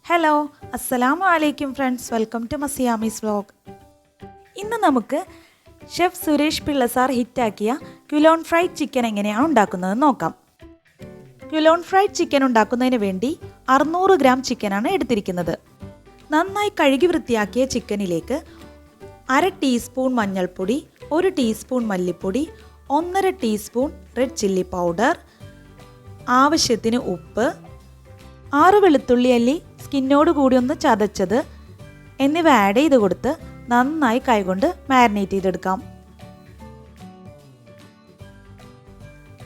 Hello അസ്സലാമു അലൈക്കും friends, welcome to മസിയാമീസ് വ്ലോഗ്. ഇന്ന് നമുക്ക് ഷെഫ് സുരേഷ് പിള്ള സാർ ഹിറ്റാക്കിയ ക്വിലോൺ ഫ്രൈഡ് ചിക്കൻ എങ്ങനെയാണ് ഉണ്ടാക്കുന്നത് നോക്കാം. ക്വിലോൺ ഫ്രൈഡ് ചിക്കൻ ഉണ്ടാക്കുന്നതിന് വേണ്ടി 600 ഗ്രാം ചിക്കനാണ് എടുത്തിരിക്കുന്നത്. നന്നായി കഴുകി വൃത്തിയാക്കിയ ചിക്കനിലേക്ക് 1/2 ടീസ്പൂൺ മഞ്ഞൾപ്പൊടി, 1 ടീസ്പൂൺ മല്ലിപ്പൊടി, 1.5 ടീസ്പൂൺ റെഡ് ചില്ലി പൗഡർ, ആവശ്യത്തിന് ഉപ്പ്, 6 വെളുത്തുള്ളി അല്ലി സ്കിന്നോട് കൂടി ഒന്ന് ചതച്ചത് എന്നിവ ആഡ് ചെയ്ത് കൊടുത്ത് നന്നായി കൈകൊണ്ട് മാരിനേറ്റ് ചെയ്തെടുക്കാം.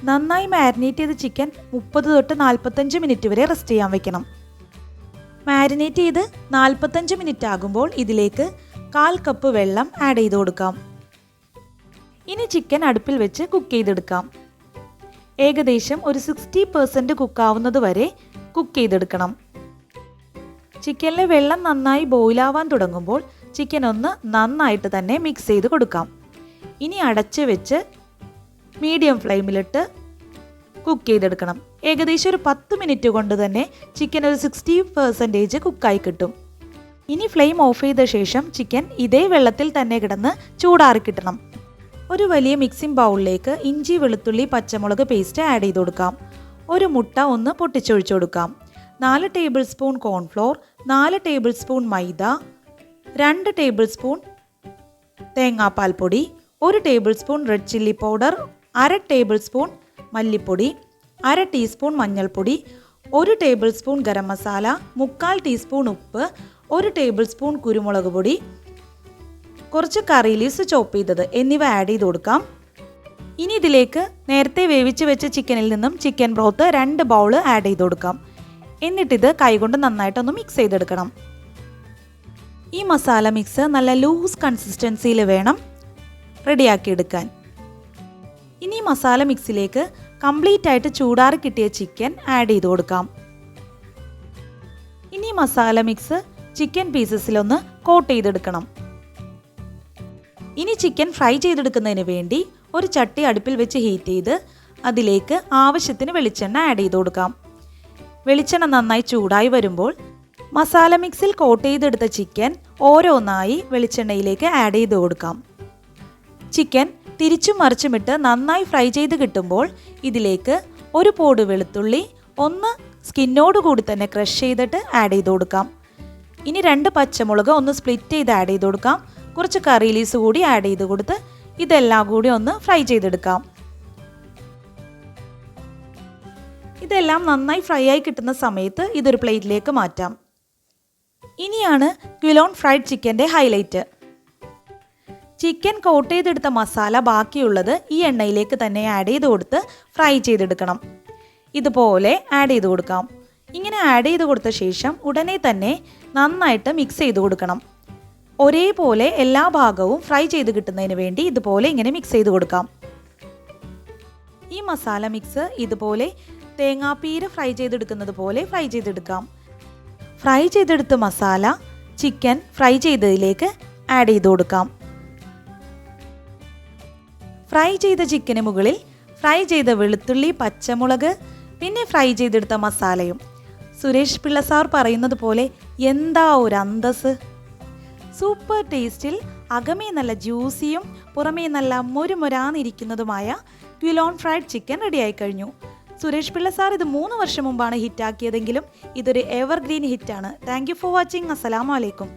നന്നായി മാരിനേറ്റ് ചെയ്ത ചിക്കൻ 30 തൊട്ട് 45 മിനിറ്റ് വരെ റെസ്റ്റ് ചെയ്യാൻ വെക്കണം. മാരിനേറ്റ് ചെയ്ത് 45 മിനിറ്റ് ആകുമ്പോൾ ഇതിലേക്ക് 1/4 കപ്പ് വെള്ളം ആഡ് ചെയ്ത് കൊടുക്കാം. ഇനി ചിക്കൻ അടുപ്പിൽ വെച്ച് കുക്ക് ചെയ്തെടുക്കാം. ഏകദേശം ഒരു 60% കുക്കാവുന്നത് വരെ കുക്ക് ചെയ്തെടുക്കണം. ചിക്കനിലെ വെള്ളം നന്നായി ബോയിലാവാൻ തുടങ്ങുമ്പോൾ ചിക്കൻ ഒന്ന് നന്നായിട്ട് തന്നെ മിക്സ് ചെയ്ത് കൊടുക്കാം. ഇനി അടച്ച് വെച്ച് മീഡിയം ഫ്ലെയിമിലിട്ട് കുക്ക് ചെയ്തെടുക്കണം. ഏകദേശം ഒരു 10 മിനിറ്റ് കൊണ്ട് തന്നെ ചിക്കൻ ഒരു 60% കുക്കായി കിട്ടും. ഇനി ഫ്ലെയിം ഓഫ് ചെയ്ത ശേഷം ചിക്കൻ ഇതേ വെള്ളത്തിൽ തന്നെ കിടന്ന് ചൂടാറി കിട്ടണം. ഒരു വലിയ മിക്സിംഗ് ബൗളിലേക്ക് ഇഞ്ചി, വെളുത്തുള്ളി, പച്ചമുളക് പേസ്റ്റ് ആഡ് ചെയ്ത് കൊടുക്കാം. ഒരു മുട്ട ഒന്ന് പൊട്ടിച്ചൊഴിച്ചു കൊടുക്കാം. 4 tablespoon cornflour, 4 tablespoon maida, 2 tablespoon തേങ്ങാപ്പാൽ പൊടി, 1 tablespoon red chilli powder, 1/2 tablespoon മല്ലിപ്പൊടി, 1/2 ടീസ്പൂൺ മഞ്ഞൾപ്പൊടി, 1 tablespoon garam masala, 1/4 teaspoon ഉപ്പ്, 1 ടേബിൾ സ്പൂൺ കുരുമുളക് പൊടി, കുറച്ച് കറി ലീവ്സ് ചോപ്പ് ചെയ്തത് എന്നിവ ആഡ് ചെയ്ത് കൊടുക്കാം. ഇനി ഇതിലേക്ക് നേരത്തെ വേവിച്ച് വെച്ച ചിക്കനിൽ നിന്നും ചിക്കൻ ബ്രോത്ത് 2 ബൗൾ ആഡ് ചെയ്ത് കൊടുക്കാം. എന്നിട്ടിത് കൈകൊണ്ട് നന്നായിട്ടൊന്ന് മിക്സ് ചെയ്തെടുക്കണം. ഈ മസാല മിക്സ് നല്ല ലൂസ് കൺസിസ്റ്റൻസിയിൽ വേണം റെഡിയാക്കിയെടുക്കാൻ. ഇനി മസാല മിക്സിലേക്ക് കംപ്ലീറ്റ് ആയിട്ട് ചൂടാറി കിട്ടിയ ചിക്കൻ ആഡ് ചെയ്ത് കൊടുക്കാം. ഇനി മസാല മിക്സ് ചിക്കൻ പീസസിലൊന്ന് കോട്ട് ചെയ്തെടുക്കണം. ഇനി ചിക്കൻ ഫ്രൈ ചെയ്തെടുക്കുന്നതിന് വേണ്ടി ഒരു ചട്ടി അടുപ്പിൽ വെച്ച് ഹീറ്റ് ചെയ്ത് അതിലേക്ക് ആവശ്യത്തിന് വെളിച്ചെണ്ണ ആഡ് ചെയ്ത് കൊടുക്കാം. വെളിച്ചെണ്ണ നന്നായി ചൂടായി വരുമ്പോൾ മസാല മിക്സിൽ കോട്ട് ചെയ്തെടുത്ത ചിക്കൻ ഓരോന്നായി വെളിച്ചെണ്ണയിലേക്ക് ആഡ് ചെയ്ത് കൊടുക്കാം. ചിക്കൻ തിരിച്ചും മറിച്ചുമിട്ട് നന്നായി ഫ്രൈ ചെയ്ത് കിട്ടുമ്പോൾ ഇതിലേക്ക് ഒരു പോട് വെളുത്തുള്ളി ഒന്ന് സ്കിന്നോട് കൂടി തന്നെ ക്രഷ് ചെയ്തിട്ട് ആഡ് ചെയ്ത് കൊടുക്കാം. ഇനി 2 പച്ചമുളക് ഒന്ന് സ്പ്ലിറ്റ് ചെയ്ത് ആഡ് ചെയ്ത് കൊടുക്കാം. കുറച്ച് കറി ലീവ്സ് കൂടി ആഡ് ചെയ്ത് കൊടുത്ത് ഇതെല്ലാം കൂടി ഒന്ന് ഫ്രൈ ചെയ്തെടുക്കാം. ഇതെല്ലാം നന്നായി ഫ്രൈ ആയി കിട്ടുന്ന സമയത്ത് ഇതൊരു പ്ലേറ്റിലേക്ക് മാറ്റാം. ഇനിയാണ് ക്വിലോൺ ഫ്രൈഡ് ചിക്കൻ്റെ ഹൈലൈറ്റ്. ചിക്കൻ കോട്ട് ചെയ്തെടുത്ത മസാല ബാക്കിയുള്ളത് ഈ എണ്ണയിലേക്ക് തന്നെ ആഡ് ചെയ്ത് കൊടുത്ത് ഫ്രൈ ചെയ്തെടുക്കണം. ഇതുപോലെ ആഡ് ചെയ്ത് കൊടുക്കാം. ഇങ്ങനെ ആഡ് ചെയ്ത് കൊടുത്ത ശേഷം ഉടനെ തന്നെ നന്നായിട്ട് മിക്സ് ചെയ്ത് കൊടുക്കണം. ഒരേപോലെ എല്ലാ ഭാഗവും ഫ്രൈ ചെയ്ത് കിട്ടുന്നതിന് വേണ്ടി ഇതുപോലെ ഇങ്ങനെ മിക്സ് ചെയ്ത് കൊടുക്കാം. ഈ മസാല മിക്സ് ഇതുപോലെ തേങ്ങാപ്പീര് ഫ്രൈ ചെയ്തെടുക്കുന്നത് പോലെ ഫ്രൈ ചെയ്തെടുക്കാം. ഫ്രൈ ചെയ്തെടുത്ത മസാല ചിക്കൻ ഫ്രൈ ചെയ്തതിലേക്ക് ആഡ് ചെയ്ത് കൊടുക്കാം. ഫ്രൈ ചെയ്ത ചിക്കന് മുകളിൽ ഫ്രൈ ചെയ്ത വെളുത്തുള്ളി, പച്ചമുളക്, പിന്നെ ഫ്രൈ ചെയ്തെടുത്ത മസാലയും. സുരേഷ് പിള്ള സാർ പറയുന്നത് പോലെ എന്താ ഒരു അന്തസ്! സൂപ്പർ ടേസ്റ്റിൽ അകമേ നല്ല ജ്യൂസിയും പുറമേ നല്ല മൊരുമൊരാന്നിരിക്കുന്നതുമായ ക്വിലോൺ ഫ്രൈഡ് ചിക്കൻ റെഡിയായി കഴിഞ്ഞു. സുരേഷ് പിള്ള സാർ ഇത് 3 വർഷം മുമ്പാണ് ഹിറ്റാക്കിയതെങ്കിലും ഇതൊരു എവർഗ്രീൻ ഹിറ്റാണ്. Thank you for watching. അസ്സലാമു അലൈക്കും.